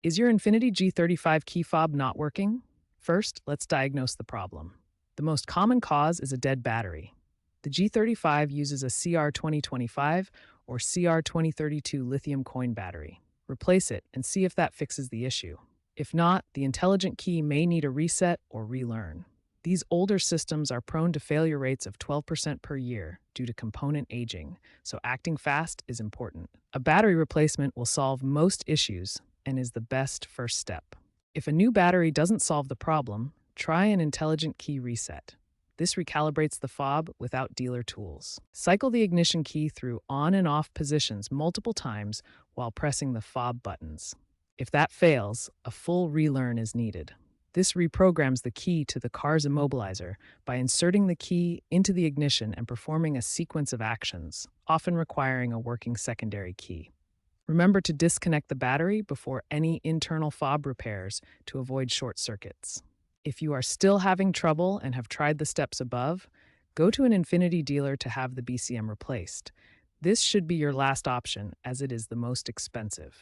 Is your Infiniti G35 key fob not working? First, let's diagnose the problem. The most common cause is a dead battery. The G35 uses a CR2025 or CR2032 lithium coin battery. Replace it and see if that fixes the issue. If not, the intelligent key may need a reset or relearn. These older systems are prone to failure rates of 12% per year due to component aging, so acting fast is important. A battery replacement will solve most issues and is the best first step. If a new battery doesn't solve the problem, try an intelligent key reset. This recalibrates the fob without dealer tools. Cycle the ignition key through on and off positions multiple times while pressing the fob buttons. If that fails, a full relearn is needed. This reprograms the key to the car's immobilizer by inserting the key into the ignition and performing a sequence of actions, often requiring a working secondary key. Remember to disconnect the battery before any internal fob repairs to avoid short circuits. If you are still having trouble and have tried the steps above, go to an Infiniti dealer to have the BCM replaced. This should be your last option as it is the most expensive.